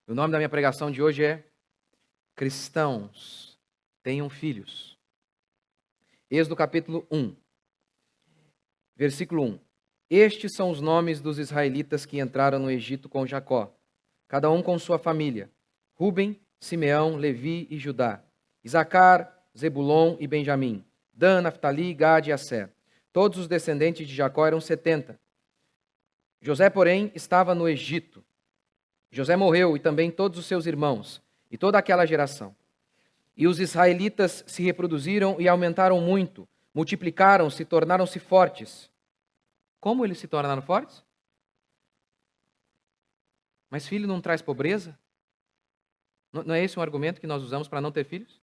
O nome da minha pregação de hoje é Cristãos, tenham filhos. Êxodo capítulo 1, versículo 1. Estes são os nomes dos israelitas que entraram no Egito com Jacó, cada um com sua família: Ruben, Simeão, Levi e Judá, Isacar, Zebulon e Benjamim, Dan, Naftali, Gade e Asser. Todos os descendentes de Jacó eram 70. José, porém, estava no Egito. José morreu, e também todos os seus irmãos, e toda aquela geração. E os israelitas se reproduziram e aumentaram muito, multiplicaram-se, tornaram-se fortes. Como eles se tornaram fortes? Mas filho não traz pobreza? Não é esse um argumento que nós usamos para não ter filhos?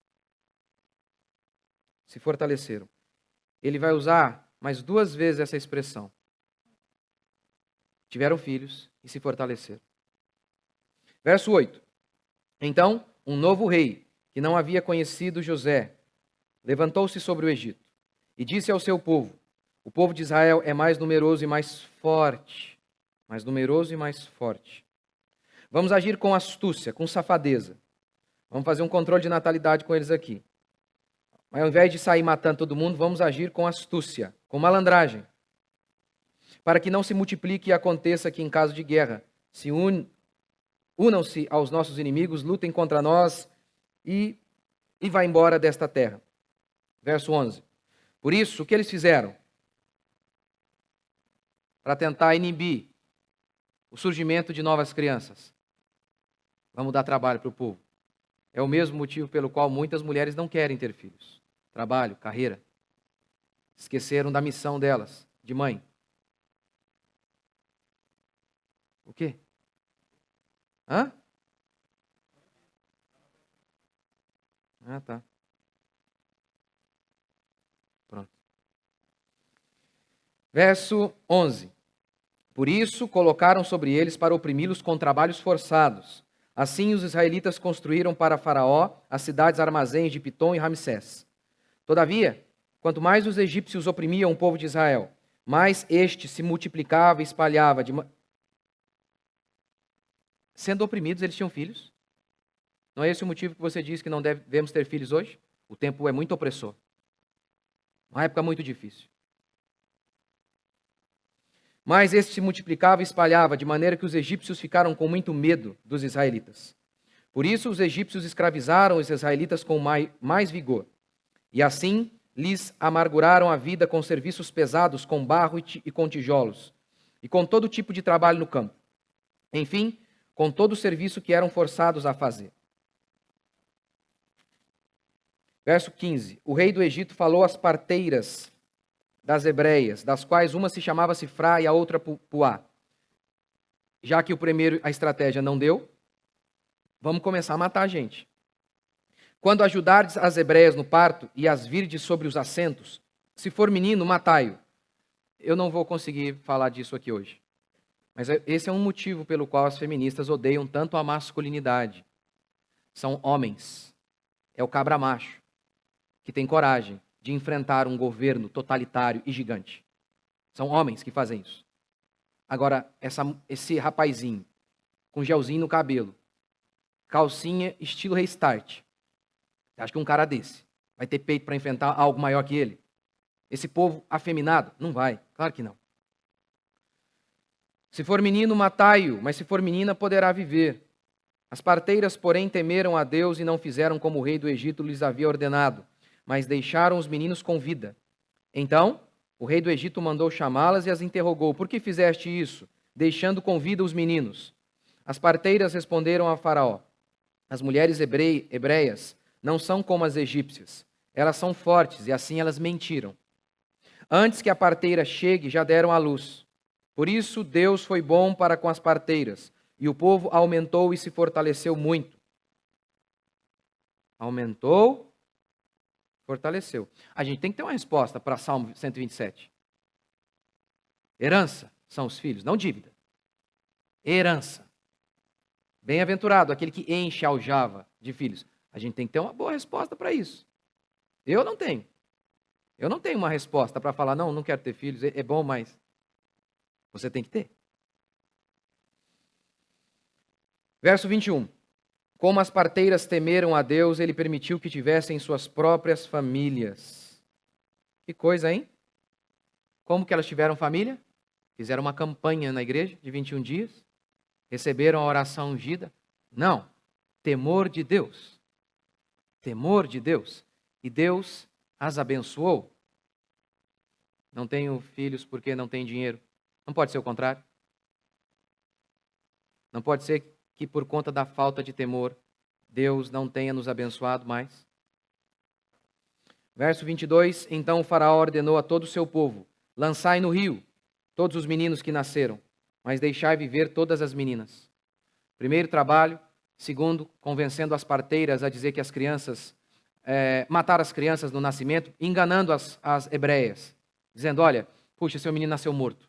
Se fortaleceram. Ele vai usar mais 2 vezes essa expressão. Tiveram filhos e se fortaleceram. Verso 8. Então, um novo rei, que não havia conhecido José, levantou-se sobre o Egito e disse ao seu povo: o povo de Israel é mais numeroso e mais forte. Mais numeroso e mais forte. Vamos agir com astúcia, com safadeza. Vamos fazer um controle de natalidade com eles aqui. Mas ao invés de sair matando todo mundo, vamos agir com astúcia, com malandragem. Para que não se multiplique e aconteça que em caso de guerra unam-se aos nossos inimigos, lutem contra nós e vá embora desta terra. Verso 11. Por isso, o que eles fizeram? Para tentar inibir o surgimento de novas crianças. Vamos dar trabalho para o povo. É o mesmo motivo pelo qual muitas mulheres não querem ter filhos. Trabalho, carreira. Esqueceram da missão delas, de mãe. O quê? Hã? Ah, tá. Pronto. Verso 11. Por isso colocaram sobre eles para oprimi-los com trabalhos forçados. Assim os israelitas construíram para Faraó as cidades armazéns de Pitom e Ramsés. Todavia, quanto mais os egípcios oprimiam o povo de Israel, mais este se multiplicava e espalhava. Sendo oprimidos, eles tinham filhos. Não é esse o motivo que você diz que não devemos ter filhos hoje? O tempo é muito opressor. Uma época muito difícil. Mas este se multiplicava e espalhava, de maneira que os egípcios ficaram com muito medo dos israelitas. Por isso os egípcios escravizaram os israelitas com mais vigor. E assim lhes amarguraram a vida com serviços pesados, com barro e com tijolos, e com todo tipo de trabalho no campo. Enfim, com todo o serviço que eram forçados a fazer. Verso 15. O rei do Egito falou às parteiras das hebreias, das quais uma se chamava Sifrá e a outra Puá. Já que o primeiro, a estratégia não deu, vamos começar a matar a gente. Quando ajudardes as hebreias no parto e as virdes sobre os assentos, se for menino, matai-o. Eu não vou conseguir falar disso aqui hoje. Mas esse é um motivo pelo qual as feministas odeiam tanto a masculinidade. São homens. É o cabra macho que tem coragem de enfrentar um governo totalitário e gigante. São homens que fazem isso. Agora, esse rapazinho, com gelzinho no cabelo, calcinha estilo Restart, acho que um cara desse vai ter peito para enfrentar algo maior que ele? Esse povo afeminado? Não vai, claro que não. Se for menino, matai-o, mas se for menina, poderá viver. As parteiras, porém, temeram a Deus e não fizeram como o rei do Egito lhes havia ordenado, mas deixaram os meninos com vida. Então, o rei do Egito mandou chamá-las e as interrogou: por que fizeste isso, deixando com vida os meninos? As parteiras responderam a Faraó: as mulheres hebreias não são como as egípcias. Elas são fortes e assim elas mentiram. Antes que a parteira chegue, já deram à luz. Por isso, Deus foi bom para com as parteiras, e o povo aumentou e se fortaleceu muito. Aumentou, fortaleceu. A gente tem que ter uma resposta para Salmo 127. Herança são os filhos, não dívida. Herança. Bem-aventurado aquele que enche a aljava de filhos. A gente tem que ter uma boa resposta para isso. Eu não tenho. Eu não tenho uma resposta para falar, não quero ter filhos, é bom, mas você tem que ter. Verso 21. Como as parteiras temeram a Deus, ele permitiu que tivessem suas próprias famílias. Que coisa, hein? Como que elas tiveram família? Fizeram uma campanha na igreja de 21 dias? Receberam a oração ungida? Não. Temor de Deus. Temor de Deus. E Deus as abençoou. Não tenho filhos porque não tenho dinheiro. Não pode ser o contrário. Não pode ser que por conta da falta de temor, Deus não tenha nos abençoado mais. Verso 22, então o faraó ordenou a todo o seu povo, lançai no rio todos os meninos que nasceram, mas deixai viver todas as meninas. Primeiro trabalho. Segundo, convencendo as parteiras a dizer que as crianças, matar as crianças no nascimento, enganando as hebreias, dizendo, olha, puxa, seu menino nasceu morto.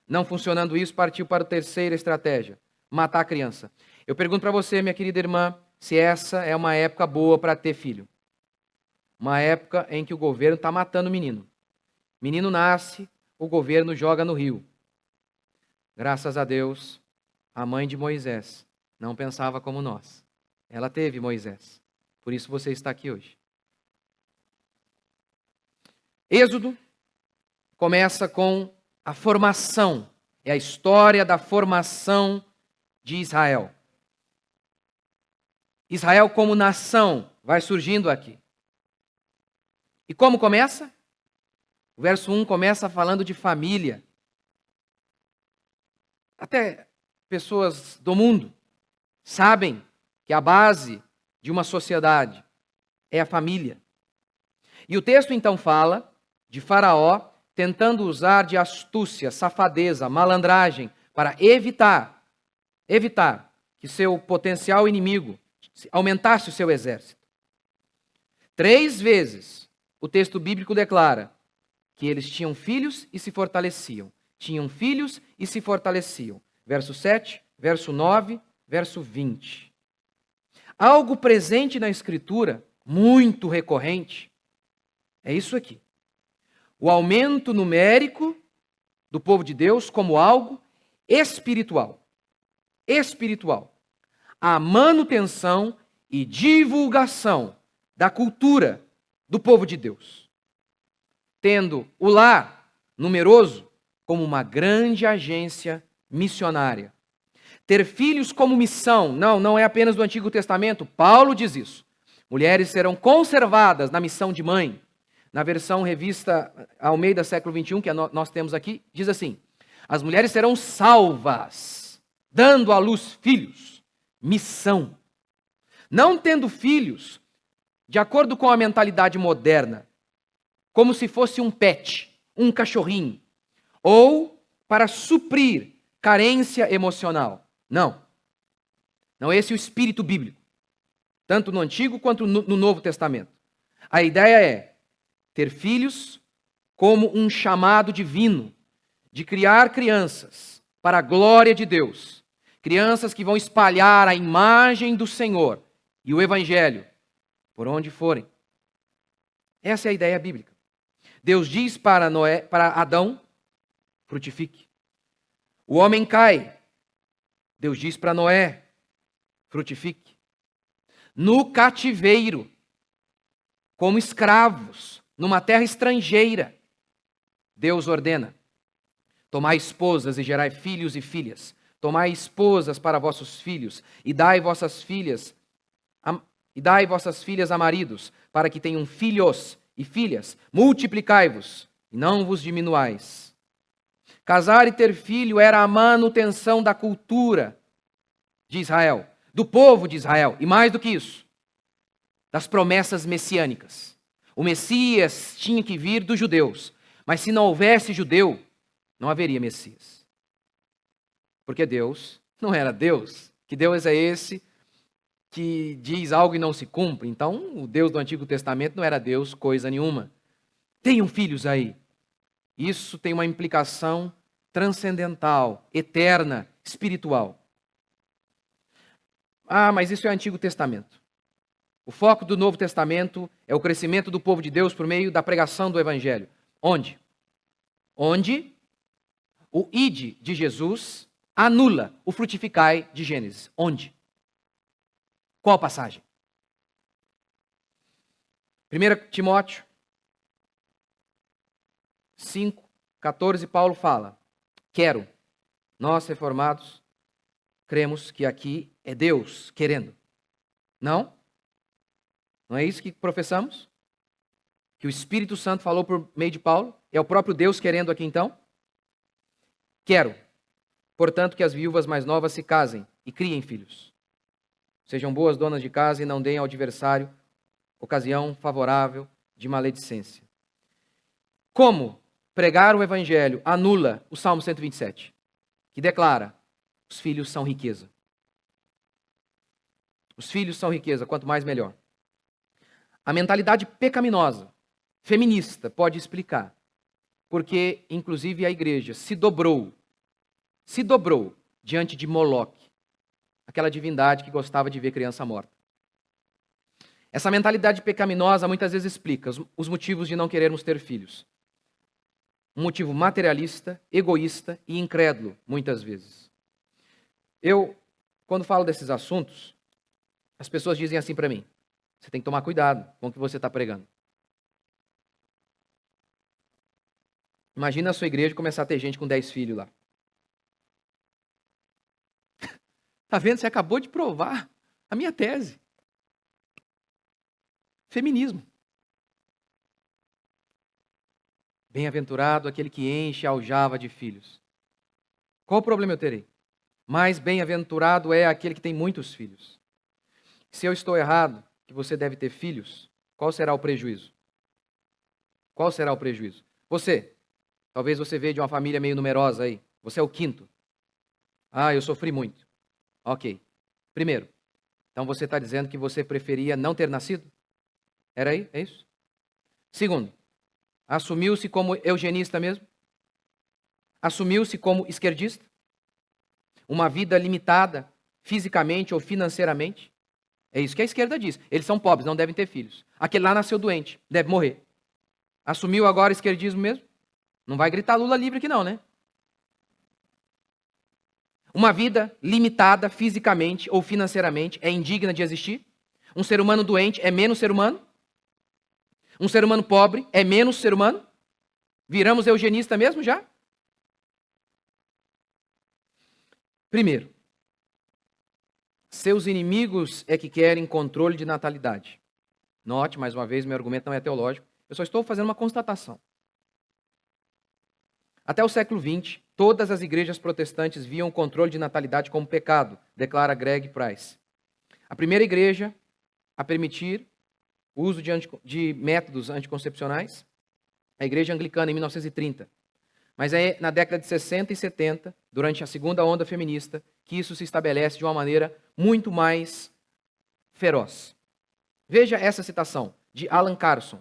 Não funcionando isso, partiu para a terceira estratégia, matar a criança. Eu pergunto para você, minha querida irmã, se essa é uma época boa para ter filho. Uma época em que o governo está matando o menino. Menino nasce, o governo joga no rio. Graças a Deus, a mãe de Moisés não pensava como nós. Ela teve Moisés. Por isso você está aqui hoje. Êxodo começa com a formação. É a história da formação de Israel. Israel como nação vai surgindo aqui. E como começa? O verso 1 começa falando de família. Até pessoas do mundo sabem que a base de uma sociedade é a família. E o texto então fala de Faraó tentando usar de astúcia, safadeza, malandragem para evitar que seu potencial inimigo aumentasse o seu exército. 3 vezes o texto bíblico declara que eles tinham filhos e se fortaleciam. Tinham filhos e se fortaleciam. Verso 7, verso 9, verso 20. Algo presente na Escritura, muito recorrente, é isso aqui. O aumento numérico do povo de Deus como algo espiritual. Espiritual. A manutenção e divulgação da cultura do povo de Deus. Tendo o lar numeroso como uma grande agência missionária. Ter filhos como missão, não é apenas do Antigo Testamento, Paulo diz isso. Mulheres serão conservadas na missão de mãe. Na versão revista Almeida século XXI, que nós temos aqui, diz assim, as mulheres serão salvas, dando à luz filhos, missão. Não tendo filhos, de acordo com a mentalidade moderna, como se fosse um pet, um cachorrinho, ou para suprir carência emocional. Não é esse o espírito bíblico, tanto no Antigo quanto no Novo Testamento. A ideia é ter filhos como um chamado divino de criar crianças para a glória de Deus, crianças que vão espalhar a imagem do Senhor e o Evangelho por onde forem. Essa é a ideia bíblica. Deus diz para Adão, frutifique. O homem cai. Deus diz para Noé, frutifique. No cativeiro, como escravos, numa terra estrangeira, Deus ordena, tomai esposas e gerai filhos e filhas. Tomai esposas para vossos filhos e dai vossas filhas a maridos, para que tenham filhos e filhas. Multiplicai-vos e não vos diminuais. Casar e ter filho era a manutenção da cultura de Israel, do povo de Israel, e mais do que isso, das promessas messiânicas. O Messias tinha que vir dos judeus, mas se não houvesse judeu, não haveria Messias. Porque Deus não era Deus. Que Deus é esse que diz algo e não se cumpre? Então, o Deus do Antigo Testamento não era Deus coisa nenhuma. Tenham filhos aí. Isso tem uma implicação transcendental, eterna, espiritual. Mas isso é o Antigo Testamento. O foco do Novo Testamento é o crescimento do povo de Deus por meio da pregação do Evangelho. Onde? Onde o ide de Jesus anula o frutificai de Gênesis. Onde? Qual passagem? 1 Timóteo 5:14, Paulo fala: quero, nós reformados, cremos que aqui é Deus querendo. Não? Não é isso que professamos? Que o Espírito Santo falou por meio de Paulo? É o próprio Deus querendo aqui então? Quero, portanto, que as viúvas mais novas se casem e criem filhos. Sejam boas donas de casa e não deem ao adversário ocasião favorável de maledicência. Como pregar o evangelho anula o Salmo 127, que declara: os filhos são riqueza. Os filhos são riqueza, quanto mais melhor. A mentalidade pecaminosa, feminista, pode explicar porque, inclusive, a igreja se dobrou diante de Moloque, aquela divindade que gostava de ver criança morta. Essa mentalidade pecaminosa muitas vezes explica os motivos de não querermos ter filhos. Um motivo materialista, egoísta e incrédulo, muitas vezes. Eu, quando falo desses assuntos, as pessoas dizem assim para mim: você tem que tomar cuidado com o que você está pregando. Imagina a sua igreja começar a ter gente com 10 filhos lá. Tá vendo? Você acabou de provar a minha tese. Feminismo. Bem-aventurado aquele que enche a aljava de filhos. Qual o problema eu terei? Mais bem-aventurado é aquele que tem muitos filhos. Se eu estou errado, que você deve ter filhos, qual será o prejuízo? Qual será o prejuízo? Talvez você veja de uma família meio numerosa aí. Você é o quinto. Eu sofri muito. Ok. Primeiro, então você está dizendo que você preferia não ter nascido? Era aí? É isso? Segundo, assumiu-se como eugenista mesmo? Assumiu-se como esquerdista? Uma vida limitada fisicamente ou financeiramente? É isso que a esquerda diz. Eles são pobres, não devem ter filhos. Aquele lá nasceu doente, deve morrer. Assumiu agora o esquerdismo mesmo? Não vai gritar Lula livre aqui não, né? Uma vida limitada fisicamente ou financeiramente é indigna de existir? Um ser humano doente é menos ser humano? Um ser humano pobre é menos ser humano? Viramos eugenista mesmo já? Primeiro, seus inimigos é que querem controle de natalidade. Note, mais uma vez, meu argumento não é teológico. Eu só estou fazendo uma constatação. Até o século XX, todas as igrejas protestantes viam o controle de natalidade como pecado, declara Greg Price. A primeira igreja a permitir o uso de métodos anticoncepcionais, a igreja anglicana em 1930. Mas é na década de 60 e 70, durante a segunda onda feminista, que isso se estabelece de uma maneira muito mais feroz. Veja essa citação de Alan Carson.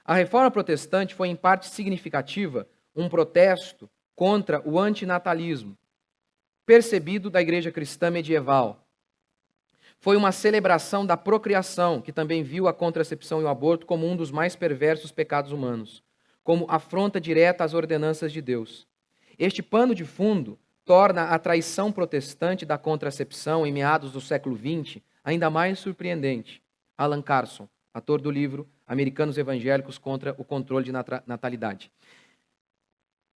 A reforma protestante foi em parte significativa um protesto contra o antinatalismo, percebido da igreja cristã medieval. Foi uma celebração da procriação, que também viu a contracepção e o aborto como um dos mais perversos pecados humanos, como afronta direta às ordenanças de Deus. Este pano de fundo torna a traição protestante da contracepção em meados do século XX ainda mais surpreendente. Alan Carson, autor do livro Americanos Evangélicos contra o Controle de Natalidade.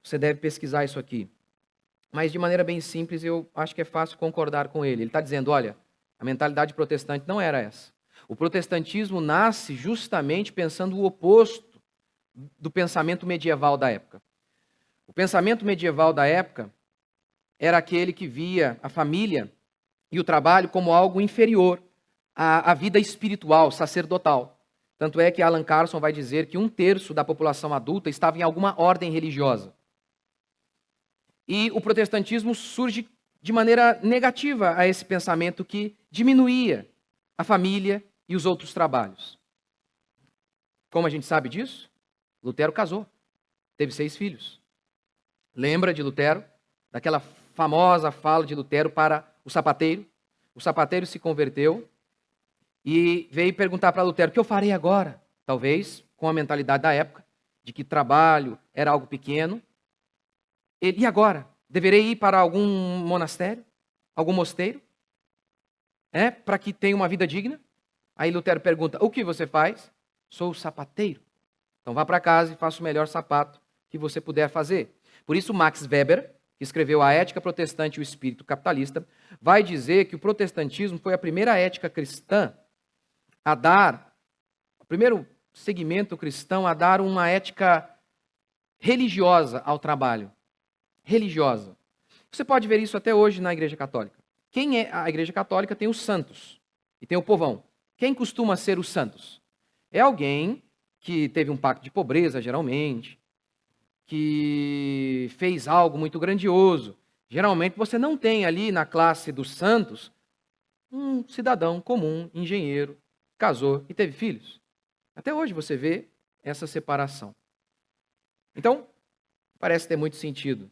Você deve pesquisar isso aqui. Mas de maneira bem simples, eu acho que é fácil concordar com ele. Ele está dizendo, olha, a mentalidade protestante não era essa. O protestantismo nasce justamente pensando o oposto do pensamento medieval da época. O pensamento medieval da época era aquele que via a família e o trabalho como algo inferior à vida espiritual, sacerdotal. Tanto é que Alan Carson vai dizer que 1/3 da população adulta estava em alguma ordem religiosa. E o protestantismo surge de maneira negativa a esse pensamento que diminuía a família e os outros trabalhos. Como a gente sabe disso? Lutero casou, teve 6 filhos. Lembra de Lutero? Daquela famosa fala de Lutero para o sapateiro? O sapateiro se converteu e veio perguntar para Lutero, o que eu farei agora? Talvez com a mentalidade da época, de que trabalho era algo pequeno. E agora? Deverei ir para algum monastério? Algum mosteiro? Para que tenha uma vida digna? Aí Lutero pergunta, o que você faz? Sou sapateiro. Então vá para casa e faça o melhor sapato que você puder fazer. Por isso Max Weber, que escreveu A Ética Protestante e o Espírito Capitalista, vai dizer que o protestantismo foi a primeira ética cristã a dar, o primeiro segmento cristão a dar uma ética religiosa ao trabalho. Religiosa. Você pode ver isso até hoje na Igreja Católica. Quem é a Igreja Católica tem os santos e tem o povão. Quem costuma ser os santos? É alguém que teve um pacto de pobreza, geralmente, que fez algo muito grandioso. Geralmente você não tem ali na classe dos santos um cidadão comum, engenheiro, casou e teve filhos. Até hoje você vê essa separação. Então, parece ter muito sentido.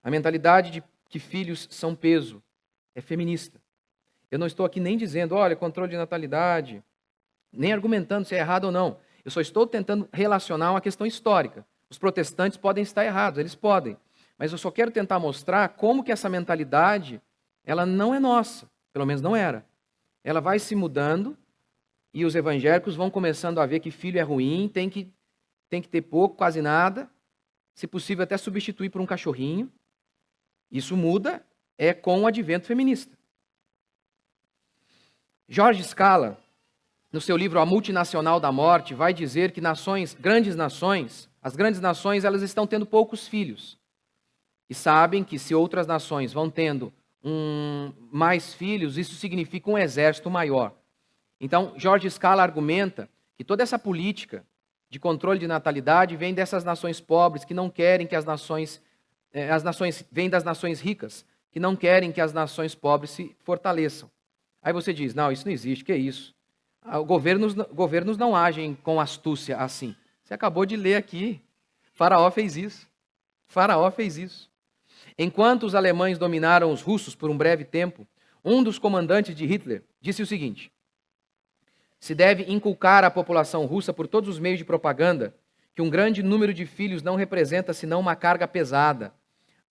A mentalidade de que filhos são peso é feminista. Eu não estou aqui nem dizendo, olha, controle de natalidade, nem argumentando se é errado ou não. Eu só estou tentando relacionar uma questão histórica. Os protestantes podem estar errados, eles podem. Mas eu só quero tentar mostrar como que essa mentalidade, ela não é nossa, pelo menos não era. Ela vai se mudando e os evangélicos vão começando a ver que filho é ruim, tem que ter pouco, quase nada, se possível até substituir por um cachorrinho. Isso muda com o advento feminista. George Scala, no seu livro A Multinacional da Morte, vai dizer que grandes nações, as grandes nações, elas estão tendo poucos filhos. E sabem que se outras nações vão tendo mais filhos, isso significa um exército maior. Então, George Scala argumenta que toda essa política de controle de natalidade vem dessas nações pobres que não querem que as nações vêm das nações ricas, que não querem que as nações pobres se fortaleçam. Aí você diz, não, isso não existe, que é isso? Governos não agem com astúcia assim. Você acabou de ler aqui. Faraó fez isso. Faraó fez isso. Enquanto os alemães dominaram os russos por um breve tempo, um dos comandantes de Hitler disse o seguinte: se deve inculcar à população russa por todos os meios de propaganda que um grande número de filhos não representa senão uma carga pesada.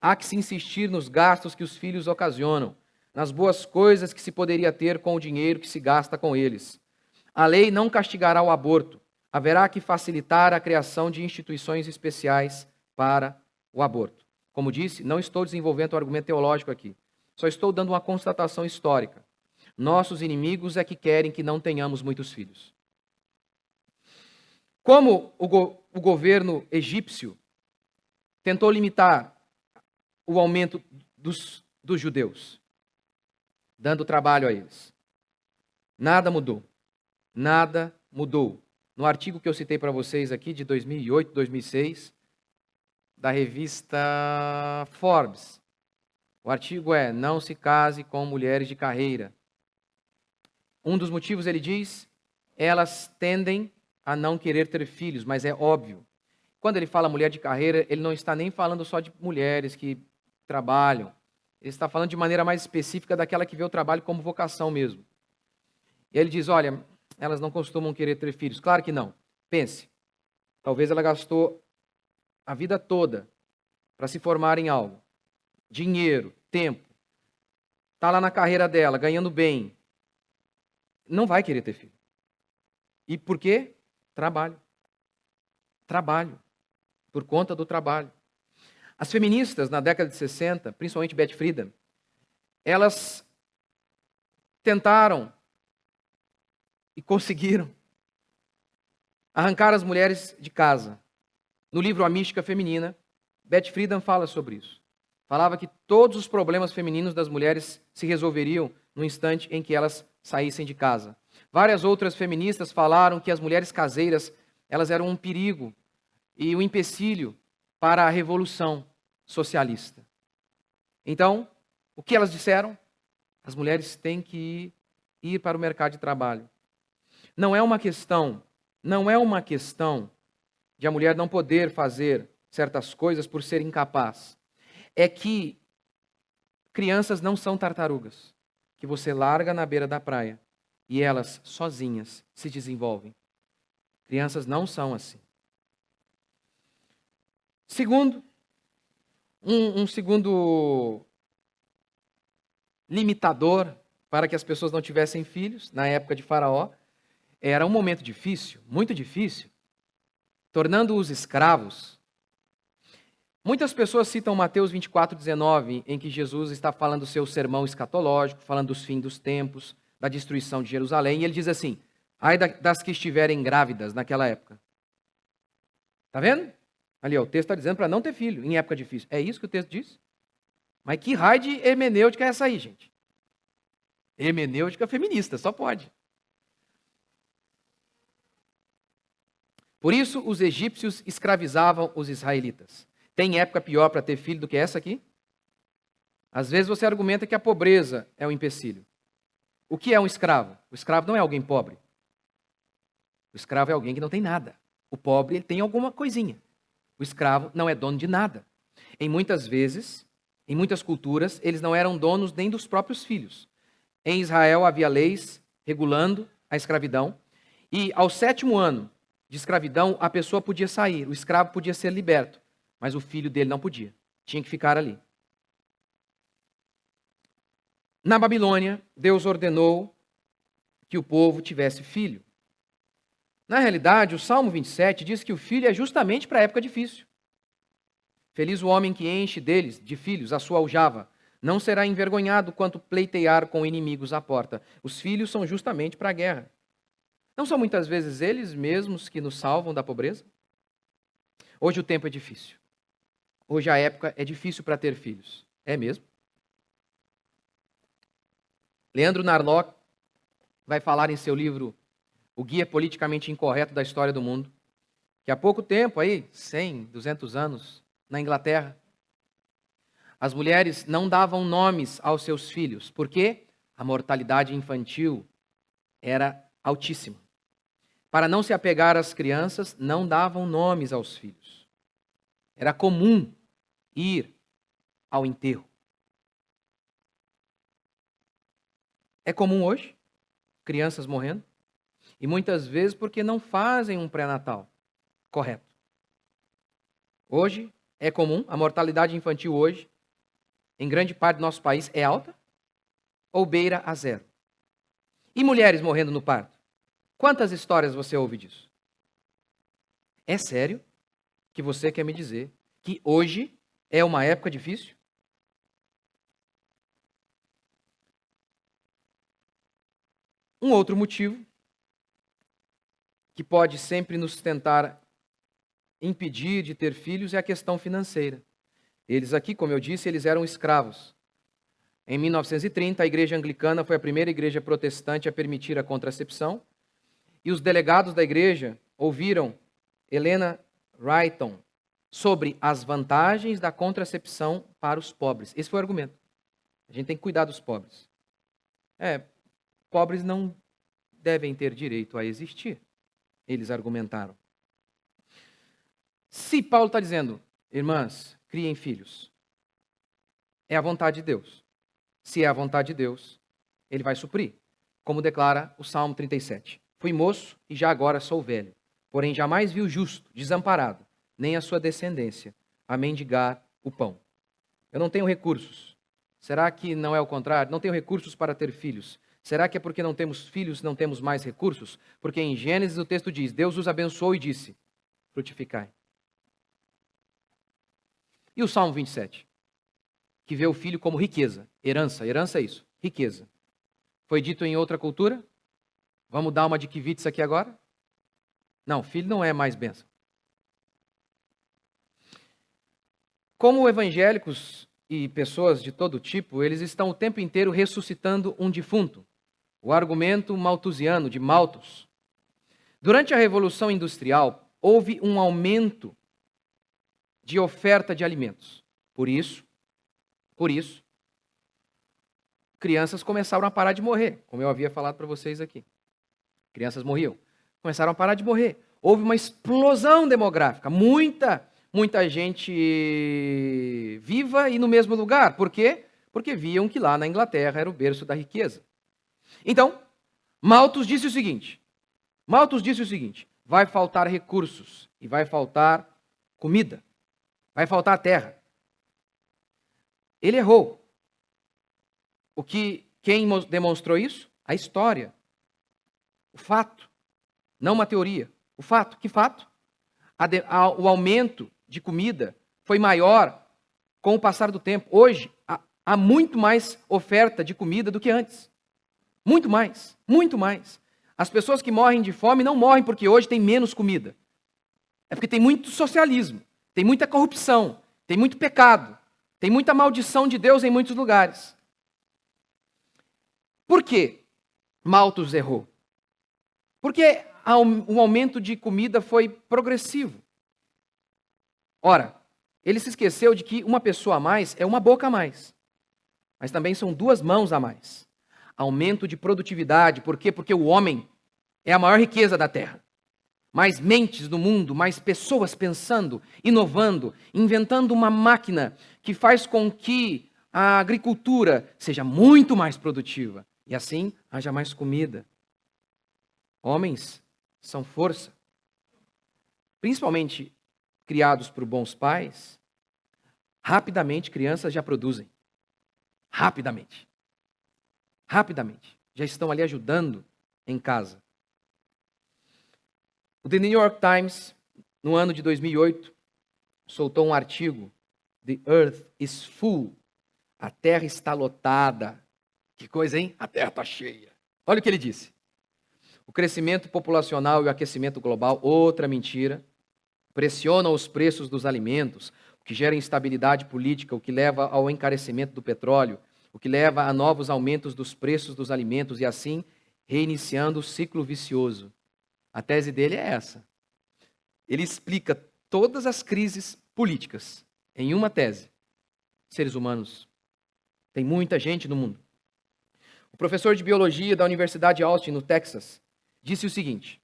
Há que se insistir nos gastos que os filhos ocasionam, nas boas coisas que se poderia ter com o dinheiro que se gasta com eles. A lei não castigará o aborto. Haverá que facilitar a criação de instituições especiais para o aborto. Como disse, não estou desenvolvendo um argumento teológico aqui. Só estou dando uma constatação histórica. Nossos inimigos é que querem que não tenhamos muitos filhos. Como o governo egípcio tentou limitar o aumento dos judeus, dando trabalho a eles. Nada mudou. Nada mudou. No artigo que eu citei para vocês aqui, de 2008, 2006, da revista Forbes, o artigo é: não se case com mulheres de carreira. Um dos motivos, ele diz, elas tendem a não querer ter filhos, mas é óbvio. Quando ele fala mulher de carreira, ele não está nem falando só de mulheres que trabalham. Ele está falando de maneira mais específica daquela que vê o trabalho como vocação mesmo. E ele diz, olha, elas não costumam querer ter filhos. Claro que não. Pense, talvez ela gastou a vida toda para se formar em algo. Dinheiro, tempo. Está lá na carreira dela, ganhando bem. Não vai querer ter filho. E por quê? Trabalho. Trabalho. Por conta do trabalho. As feministas, na década de 60, principalmente Betty Friedan, elas tentaram e conseguiram arrancar as mulheres de casa. No livro A Mística Feminina, Betty Friedan fala sobre isso. Falava que todos os problemas femininos das mulheres se resolveriam no instante em que elas saíssem de casa. Várias outras feministas falaram que as mulheres caseiras, elas eram um perigo e um empecilho para a revolução socialista. Então, o que elas disseram? As mulheres têm que ir para o mercado de trabalho. Não é uma questão de a mulher não poder fazer certas coisas por ser incapaz. É que crianças não são tartarugas, que você larga na beira da praia e elas sozinhas se desenvolvem. Crianças não são assim. Segundo, Um segundo limitador para que as pessoas não tivessem filhos, na época de Faraó, era um momento difícil, muito difícil, tornando-os escravos. Muitas pessoas citam Mateus 24:19, em que Jesus está falando do seu sermão escatológico, falando dos fins dos tempos, da destruição de Jerusalém, e ele diz assim: ai das que estiverem grávidas naquela época. Está vendo? Ali, ó, o texto está dizendo para não ter filho em época difícil. É isso que o texto diz? Mas que raio de hermenêutica é essa aí, gente? Hermenêutica feminista, só pode. Por isso, os egípcios escravizavam os israelitas. Tem época pior para ter filho do que essa aqui? Às vezes você argumenta que a pobreza é um empecilho. O que é um escravo? O escravo não é alguém pobre. O escravo é alguém que não tem nada. O pobre ele tem alguma coisinha. O escravo não é dono de nada. Em muitas vezes, em muitas culturas, eles não eram donos nem dos próprios filhos. Em Israel havia leis regulando a escravidão. E ao 7º ano de escravidão, a pessoa podia sair, o escravo podia ser liberto, mas o filho dele não podia, tinha que ficar ali. Na Babilônia, Deus ordenou que o povo tivesse filho. Na realidade, o Salmo 27 diz que o filho é justamente para a época difícil. Feliz o homem que enche deles, de filhos, a sua aljava. Não será envergonhado quanto pleitear com inimigos à porta. Os filhos são justamente para a guerra. Não são muitas vezes eles mesmos que nos salvam da pobreza? Hoje o tempo é difícil. Hoje a época é difícil para ter filhos. É mesmo? Leandro Narlock vai falar em seu livro O Guia Politicamente Incorreto da História do Mundo, que há pouco tempo, aí, 100, 200 anos, na Inglaterra, as mulheres não davam nomes aos seus filhos, porque a mortalidade infantil era altíssima. Para não se apegar às crianças, não davam nomes aos filhos. Era comum ir ao enterro. É comum hoje, crianças morrendo, e muitas vezes porque não fazem um pré-natal correto. Hoje é comum, a mortalidade infantil hoje, em grande parte do nosso país, é alta ou beira a zero. E mulheres morrendo no parto? Quantas histórias você ouve disso? É sério que você quer me dizer que hoje é uma época difícil? Um outro motivo que pode sempre nos tentar impedir de ter filhos é a questão financeira. Eles aqui, como eu disse, eles eram escravos. Em 1930, a igreja anglicana foi a primeira igreja protestante a permitir a contracepção, e os delegados da igreja ouviram Helena Wrighton sobre as vantagens da contracepção para os pobres. Esse foi o argumento. A gente tem que cuidar dos pobres. Pobres não devem ter direito a existir, eles argumentaram. Se Paulo está dizendo, irmãs, criem filhos, é a vontade de Deus. Se é a vontade de Deus, ele vai suprir, como declara o Salmo 37. Fui moço e já agora sou velho, porém jamais vi o justo desamparado, nem a sua descendência a mendigar o pão. Eu não tenho recursos. Será que não é o contrário? Não tenho recursos para ter filhos. Será que é porque não temos filhos, não temos mais recursos? Porque em Gênesis o texto diz, Deus os abençoou e disse, frutificai. E o Salmo 27? Que vê o filho como riqueza, herança é isso, riqueza. Foi dito em outra cultura? Vamos dar uma de Kivitz aqui agora? Não, filho não é mais bênção. Como evangélicos e pessoas de todo tipo, eles estão o tempo inteiro ressuscitando um defunto. O argumento malthusiano de Malthus. Durante a Revolução Industrial, houve um aumento de oferta de alimentos. Por isso, crianças começaram a parar de morrer, como eu havia falado para vocês aqui. Crianças morriam. Começaram a parar de morrer. Houve uma explosão demográfica. Muita gente viva e no mesmo lugar. Por quê? Porque viam que lá na Inglaterra era o berço da riqueza. Então, Malthus disse o seguinte, vai faltar recursos e vai faltar comida, vai faltar terra. Ele errou. Quem demonstrou isso? A história. O fato. Não uma teoria. O fato. Que fato? O aumento de comida foi maior com o passar do tempo. Hoje, há muito mais oferta de comida do que antes. Muito mais. Muito mais. As pessoas que morrem de fome não morrem porque hoje tem menos comida. É porque tem muito socialismo, tem muita corrupção, tem muito pecado, tem muita maldição de Deus em muitos lugares. Por que Malthus errou? Porque o aumento de comida foi progressivo. Ora, ele se esqueceu de que uma pessoa a mais é uma boca a mais, mas também são duas mãos a mais. Aumento de produtividade, por quê? Porque o homem é a maior riqueza da terra. Mais mentes no mundo, mais pessoas pensando, inovando, inventando uma máquina que faz com que a agricultura seja muito mais produtiva e assim haja mais comida. Homens são força. Principalmente criados por bons pais, rapidamente crianças já produzem. Rapidamente. Rapidamente. Já estão ali ajudando em casa. O The New York Times, no ano de 2008, soltou um artigo, The Earth is Full. A Terra está lotada. Que coisa, hein? A Terra está cheia. Olha o que ele disse. O crescimento populacional e o aquecimento global, outra mentira, pressionam os preços dos alimentos, o que gera instabilidade política, o que leva ao encarecimento do petróleo, o que leva a novos aumentos dos preços dos alimentos e assim reiniciando o ciclo vicioso. A tese dele é essa. Ele explica todas as crises políticas em uma tese. Seres humanos. Tem muita gente no mundo. O professor de biologia da Universidade de Austin, no Texas, disse o seguinte: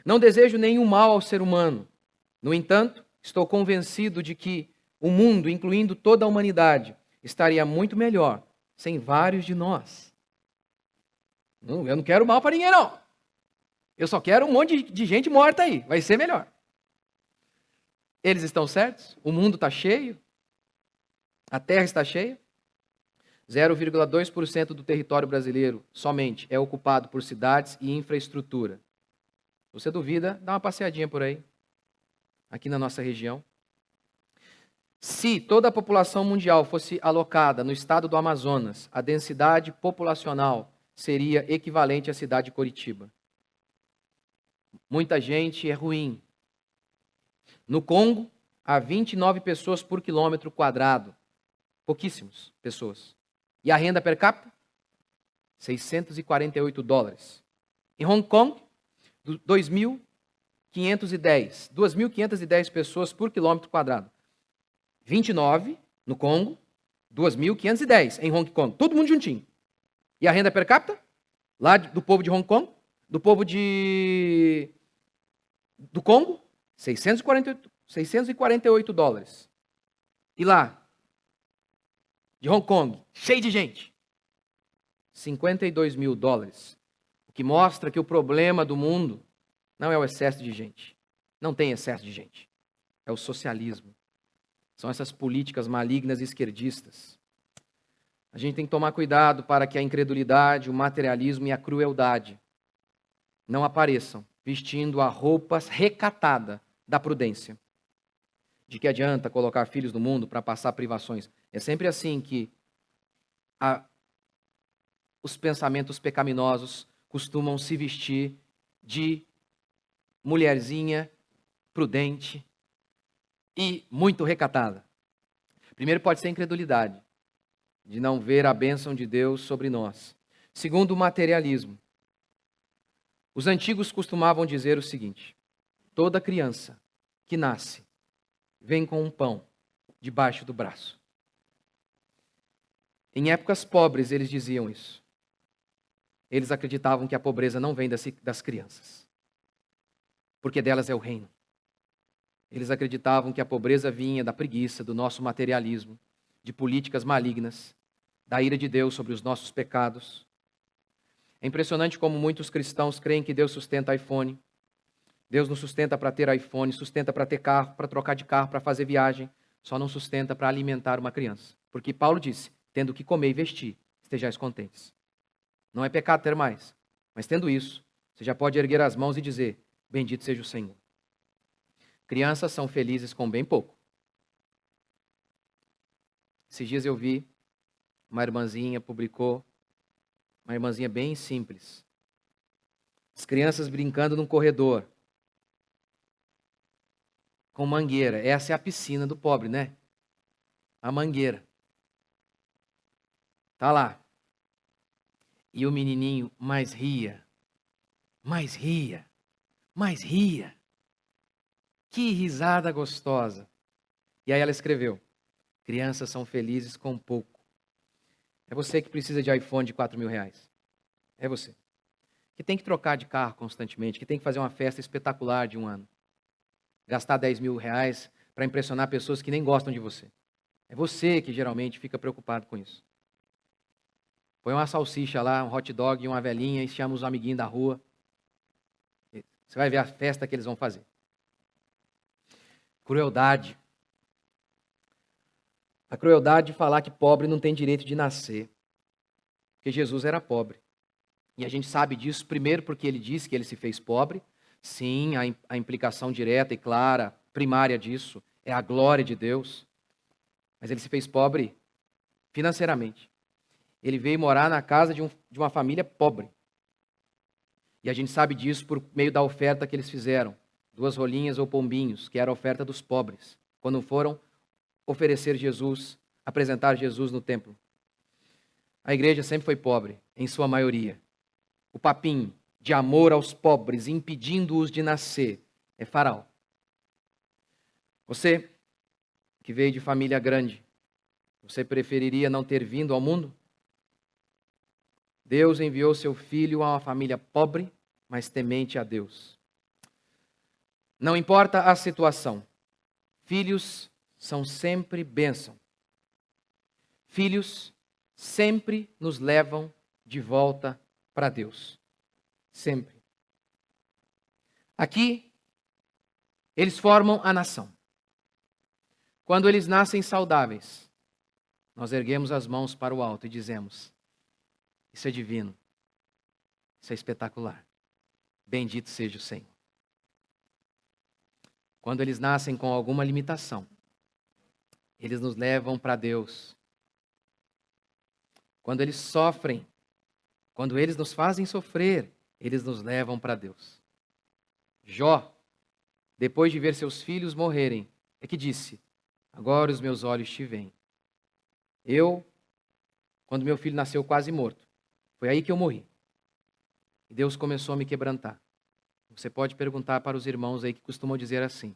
não desejo nenhum mal ao ser humano. No entanto, estou convencido de que o mundo, incluindo toda a humanidade, estaria muito melhor sem vários de nós. Eu não quero mal para ninguém, não. Eu só quero um monte de gente morta aí. Vai ser melhor. Eles estão certos? O mundo está cheio? A terra está cheia? 0,2% do território brasileiro somente é ocupado por cidades e infraestrutura. Se você duvida, dá uma passeadinha por aí, aqui na nossa região. Se toda a população mundial fosse alocada no estado do Amazonas, a densidade populacional seria equivalente à cidade de Curitiba. Muita gente é ruim. No Congo, há 29 pessoas por quilômetro quadrado. Pouquíssimas pessoas. E a renda per capita? $648. Em Hong Kong, 2.510 pessoas por quilômetro quadrado. 29 no Congo, 2.510 em Hong Kong. Todo mundo juntinho. E a renda per capita? Lá do povo de Hong Kong, do povo do Congo, $648. E lá, de Hong Kong, cheio de gente, $52 mil. O que mostra que o problema do mundo não é o excesso de gente. Não tem excesso de gente. É o socialismo. São essas políticas malignas e esquerdistas. A gente tem que tomar cuidado para que a incredulidade, o materialismo e a crueldade não apareçam vestindo a roupa recatada da prudência. De que adianta colocar filhos no mundo para passar privações? É sempre assim que os pensamentos pecaminosos costumam se vestir de mulherzinha prudente e muito recatada. Primeiro pode ser a incredulidade, de não ver a bênção de Deus sobre nós. Segundo, o materialismo. Os antigos costumavam dizer o seguinte: toda criança que nasce vem com um pão debaixo do braço. Em épocas pobres eles diziam isso. Eles acreditavam que a pobreza não vem das crianças, porque delas é o reino. Eles acreditavam que a pobreza vinha da preguiça, do nosso materialismo, de políticas malignas, da ira de Deus sobre os nossos pecados. É impressionante como muitos cristãos creem que Deus sustenta iPhone. Deus não sustenta para ter iPhone, sustenta para ter carro, para trocar de carro, para fazer viagem. Só não sustenta para alimentar uma criança. Porque Paulo disse, tendo o que comer e vestir, estejais contentes. Não é pecado ter mais, mas tendo isso, você já pode erguer as mãos e dizer, bendito seja o Senhor. Crianças são felizes com bem pouco. Esses dias eu vi, uma irmãzinha publicou, uma irmãzinha bem simples. As crianças brincando num corredor, com mangueira. Essa é a piscina do pobre, né? A mangueira. Tá lá. E o menininho mais ria, mais ria, mais ria. Que risada gostosa. E aí ela escreveu, crianças são felizes com pouco. É você que precisa de iPhone de R$4.000. É você. Que tem que trocar de carro constantemente, que tem que fazer uma festa espetacular de um ano. Gastar R$10.000 para impressionar pessoas que nem gostam de você. É você que geralmente fica preocupado com isso. Põe uma salsicha lá, um hot dog e uma velhinha e chama os amiguinhos da rua. Você vai ver a festa que eles vão fazer. Crueldade. A crueldade de falar que pobre não tem direito de nascer. Porque Jesus era pobre. E a gente sabe disso, primeiro, porque ele disse que ele se fez pobre. Sim, a implicação direta e clara, primária disso, é a glória de Deus. Mas ele se fez pobre financeiramente. Ele veio morar na casa de uma família pobre. E a gente sabe disso por meio da oferta que eles fizeram. 2 rolinhas ou pombinhos, que era a oferta dos pobres. Quando foram oferecer Jesus, apresentar Jesus no templo. A igreja sempre foi pobre, em sua maioria. O papinho de amor aos pobres, impedindo-os de nascer, é Faraó. Você, que veio de família grande, você preferiria não ter vindo ao mundo? Deus enviou seu filho a uma família pobre, mas temente a Deus. Não importa a situação, filhos são sempre bênção. Filhos sempre nos levam de volta para Deus. Sempre. Aqui, eles formam a nação. Quando eles nascem saudáveis, nós erguemos as mãos para o alto e dizemos, isso é divino, isso é espetacular. Bendito seja o Senhor. Quando eles nascem com alguma limitação, eles nos levam para Deus. Quando eles sofrem, quando eles nos fazem sofrer, eles nos levam para Deus. Jó, depois de ver seus filhos morrerem, é que disse, agora os meus olhos te veem. Eu, quando meu filho nasceu quase morto, foi aí que eu morri. E Deus começou a me quebrantar. Você pode perguntar para os irmãos aí que costumam dizer assim,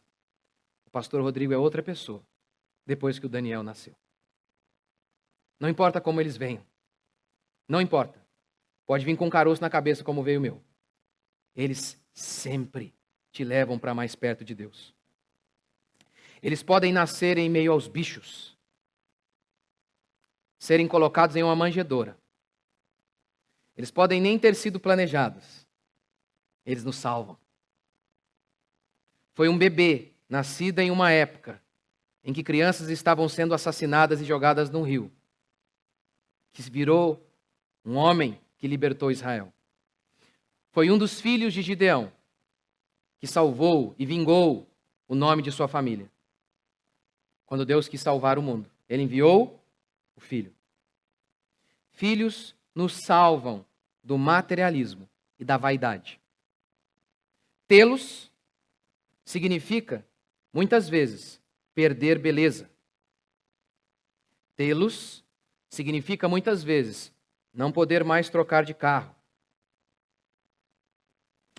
o pastor Rodrigo é outra pessoa, depois que o Daniel nasceu. Não importa como eles venham. Não importa. Pode vir com um caroço na cabeça como veio o meu. Eles sempre te levam para mais perto de Deus. Eles podem nascer em meio aos bichos. Serem colocados em uma manjedoura. Eles podem nem ter sido planejados. Eles nos salvam. Foi um bebê, nascido em uma época em que crianças estavam sendo assassinadas e jogadas num rio, que virou um homem que libertou Israel. Foi um dos filhos de Gideão que salvou e vingou o nome de sua família. Quando Deus quis salvar o mundo, ele enviou o filho. Filhos nos salvam do materialismo e da vaidade. Tê-los significa, muitas vezes, perder beleza. Tê-los significa, muitas vezes, não poder mais trocar de carro.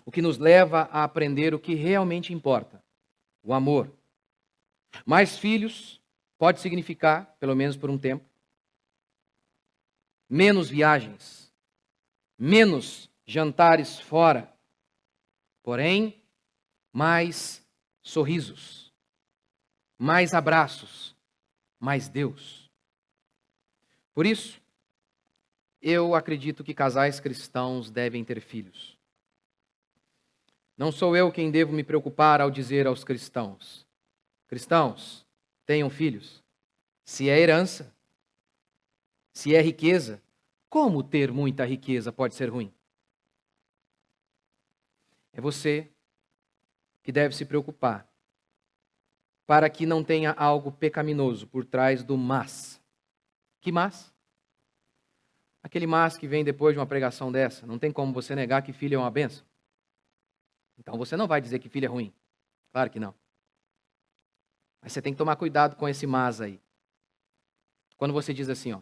O que nos leva a aprender o que realmente importa, o amor. Mais filhos pode significar, pelo menos por um tempo, menos viagens, menos jantares fora, porém, mais sorrisos, mais abraços, mais Deus. Por isso, eu acredito que casais cristãos devem ter filhos. Não sou eu quem devo me preocupar ao dizer aos cristãos, cristãos, tenham filhos. Se é herança, Se é riqueza, como ter muita riqueza pode ser ruim? É você que deve se preocupar para que não tenha algo pecaminoso por trás do mas. Que mas? Aquele mas que vem depois de uma pregação dessa. Não tem como você negar que filho é uma bênção. Então você não vai dizer que filho é ruim. Claro que não. Mas você tem que tomar cuidado com esse mas aí. Quando você diz assim, ó,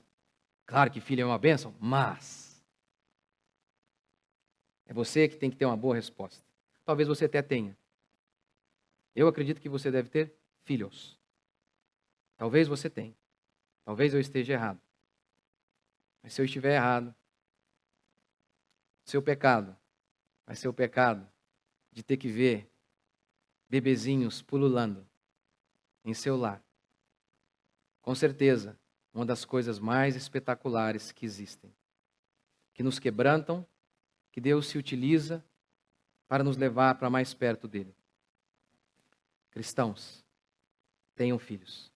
claro que filho é uma bênção, mas é você que tem que ter uma boa resposta. Talvez você até tenha. Eu acredito que você deve ter filhos. Talvez você tenha. Talvez eu esteja errado. Mas se eu estiver errado, seu pecado vai ser o pecado de ter que ver bebezinhos pululando em seu lar. Com certeza, uma das coisas mais espetaculares que existem, que nos quebrantam, que Deus se utiliza para nos levar para mais perto dele. Cristãos, tenham filhos.